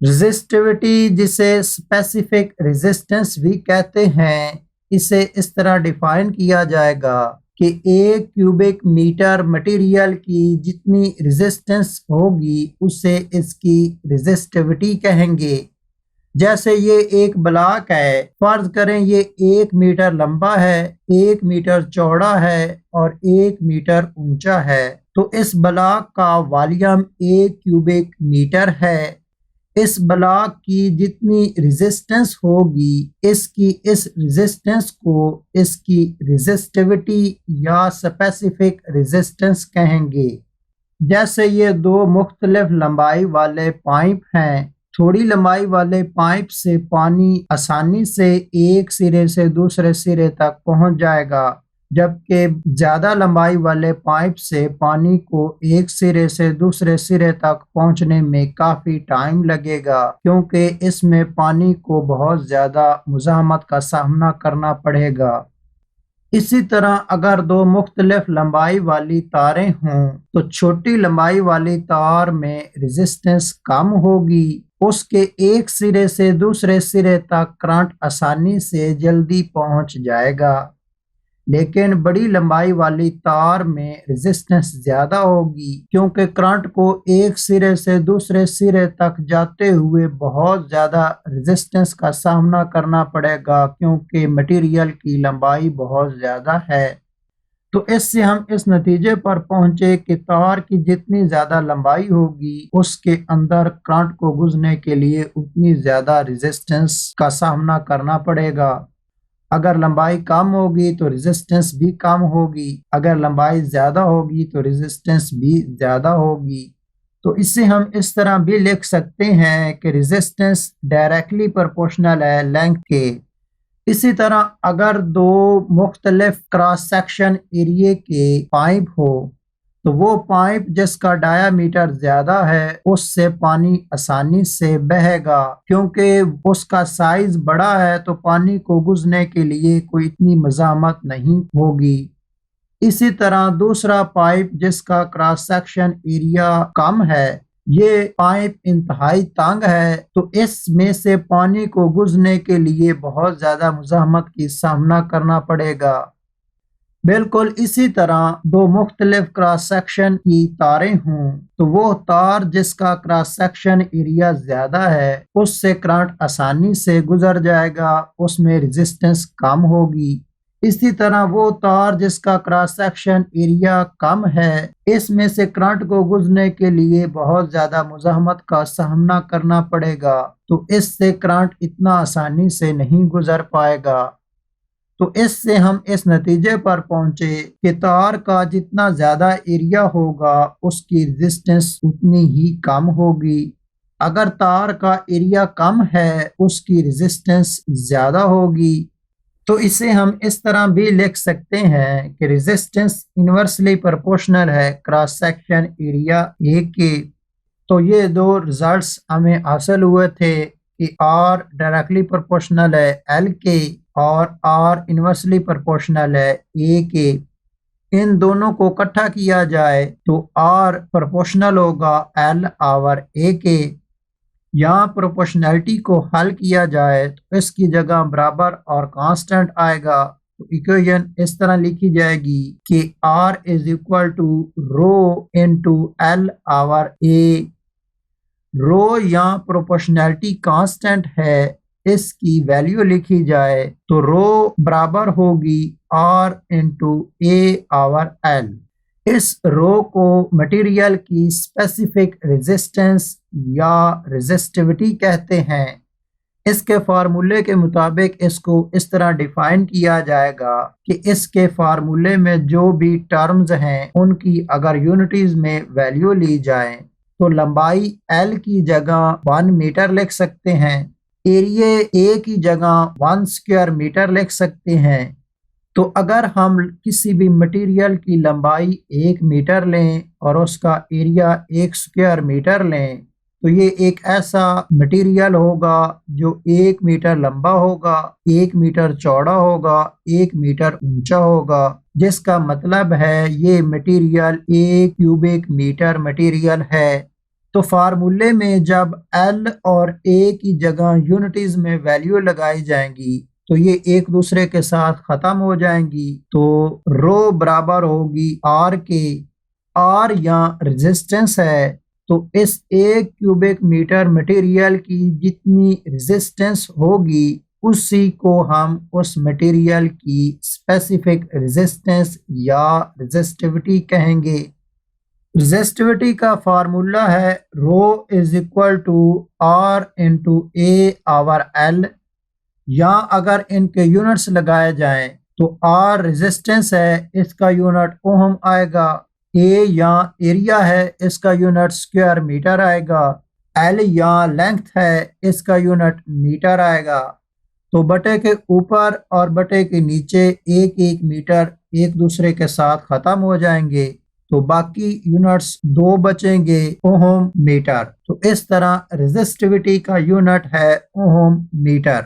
Resistivity, जिसे specific resistance भी कहते हैं, इसे इस तरह डिफाइन किया जाएगा कि 1 क्यूबिक मीटर मटेरियल की जितनी रेजिस्टेंस होगी उसे इसकी रेजिस्टिविटी कहेंगे। जैसे ये एक ब्लॉक है, फर्ज करें ये 1 मीटर लंबा है, 1 मीटर चौड़ा है और 1 मीटर ऊंचा है, तो इस ब्लॉक का वॉल्यूम 1 क्यूबिक मीटर है। इस ब्लॉक की जितनी रेजिस्टेंस होगी इसकी इस रेजिस्टेंस को इसकी रेजिस्टिविटी या स्पेसिफिक रेजिस्टेंस कहेंगे। जैसे ये दो मुख्तलिफ लंबाई वाले पाइप हैं, थोड़ी लंबाई वाले पाइप से पानी आसानी से एक सिरे से दूसरे सिरे तक पहुंच जाएगा, जबकि ज्यादा लंबाई वाले पाइप से पानी को एक सिरे से दूसरे सिरे तक पहुंचने में काफी टाइम लगेगा, क्योंकि इसमें पानी को बहुत ज्यादा मुज़ाहमत का सामना करना पड़ेगा। इसी तरह अगर दो मुख्तलिफ लंबाई वाली तारें हों तो छोटी लंबाई वाली तार में रेजिस्टेंस कम होगी, उसके एक सिरे से दूसरे सिरे तक करंट आसानी से जल्दी पहुंच जाएगा। लेकिन बड़ी लंबाई वाली तार में रेजिस्टेंस ज्यादा होगी, क्योंकि करंट को एक सिरे से दूसरे सिरे तक जाते हुए बहुत ज्यादा रेजिस्टेंस का सामना करना पड़ेगा, क्योंकि मटेरियल की लंबाई बहुत ज्यादा है। तो इससे हम इस नतीजे पर पहुंचे कि तार की जितनी ज्यादा लंबाई होगी उसके अंदर करंट को गुजरने के लिए उतनी ज्यादा रेजिस्टेंस का सामना करना पड़ेगा। अगर लंबाई कम होगी तो रेजिस्टेंस भी कम होगी, अगर लंबाई ज्यादा होगी तो रेजिस्टेंस भी ज्यादा होगी। तो इससे हम इस तरह भी लिख सकते हैं कि रेजिस्टेंस डायरेक्टली प्रोपोर्शनल है लेंथ के। इसी तरह अगर दो मुख्तलिफ क्रॉस सेक्शन एरिया के पाइप हो तो वो पाइप जिसका डायामीटर ज्यादा है उससे पानी आसानी से बहेगा, क्योंकि उसका साइज बड़ा है तो पानी को गुजरने के लिए कोई इतनी मज़ाहमत नहीं होगी। इसी तरह दूसरा पाइप जिसका क्रॉस सेक्शन एरिया कम है, ये पाइप इंतहाई तंग है, तो इसमें से पानी को गुजरने के लिए बहुत ज्यादा मुज़ाहमत की सामना करना पड़ेगा। बिल्कुल इसी तरह दो मुख्तलिफ क्रॉस सेक्शन की तारें हों तो वो तार जिसका क्रॉस सेक्शन एरिया ज्यादा है उससे करंट आसानी से गुजर जाएगा, उसमें रेजिस्टेंस कम होगी। इसी तरह वो तार जिसका क्रॉस सेक्शन एरिया कम है, इसमें से करंट को गुजरने के लिए बहुत ज्यादा मुज़ाहमत का सामना करना पड़ेगा, तो इससे करंट इतना आसानी से नहीं गुजर पाएगा। तो इससे हम इस नतीजे पर पहुंचे कि तार का जितना ज्यादा एरिया होगा उसकी रेजिस्टेंस उतनी ही कम होगी। अगर तार का एरिया कम है उसकी रेजिस्टेंस ज्यादा होगी। तो इसे हम इस तरह भी लिख सकते हैं कि रेजिस्टेंस इनवर्सली प्रोपोर्शनल है क्रॉस सेक्शन एरिया ए के। तो ये दो रिजल्ट्स हमें हासिल हुए थे कि R डायरेक्टली प्रोपोर्शनल है L के और R इनवर्सली प्रोपोर्शनल है A के। इन दोनों को इकट्ठा किया जाए तो R प्रोपोर्शनल होगा L आवर A के। यहाँ प्रोपोर्शनैलिटी को हल किया जाए तो इसकी जगह बराबर और कांस्टेंट आएगा। तो इक्वेशन इस तरह लिखी जाएगी कि R is equal to rho into L over A। Rho या प्रोपोर्शनैलिटी कांस्टेंट है, इसकी वैल्यू लिखी जाए तो रो बराबर होगी R into A over L। इस रो को मटेरियल की स्पेसिफिक रेजिस्टेंस या रेजिस्टिविटी कहते हैं। इसके फार्मूले के मुताबिक इसको इस तरह डिफाइन किया जाएगा कि इसके फार्मूले में जो भी टर्म्स हैं उनकी अगर यूनिटीज में वैल्यू ली जाए तो लंबाई L की जगह 1 मीटर लिख सकते हैं, एरिया A की जगह 1 स्क्वायर मीटर लिख सकते हैं। तो अगर हम किसी भी मटेरियल की लंबाई 1 मीटर लें और उसका एरिया 1 स्क्वायर मीटर लें तो ये एक ऐसा मटेरियल होगा जो 1 मीटर लंबा होगा, 1 मीटर चौड़ा होगा, 1 मीटर ऊंचा होगा, जिसका मतलब है ये मटेरियल 1 क्यूबिक मीटर मटेरियल है। तो फार्मूले में जब एल और ए की जगह यूनिटीज में वैल्यू लगाई जाएंगी तो ये एक दूसरे के साथ खत्म हो जाएंगी। तो रो बराबर होगी आर के। आर यहाँ रेजिस्टेंस है, तो इस 1 क्यूबिक मीटर मटेरियल की जितनी रेजिस्टेंस होगी उसी को हम उस मटेरियल की स्पेसिफिक रेजिस्टेंस या रेजिस्टिविटी कहेंगे। रेजिस्टिविटी का फार्मूला है rho is equal to R into A over L. यहाँ अगर इनके यूनिट्स लगाए जाएं तो आर रेजिस्टेंस है, इसका यूनिट ओम आएगा। ए यहाँ एरिया है, इसका यूनिट स्क्वायर मीटर आएगा। एल यहाँ लेंथ है, इसका यूनिट मीटर आएगा। तो बटे के ऊपर और बटे के नीचे एक एक मीटर एक दूसरे के साथ खत्म हो जाएंगे, तो बाकी यूनिट्स दो बचेंगे ओम मीटर। तो इस तरह रेजिस्टिविटी का यूनिट है ओम मीटर।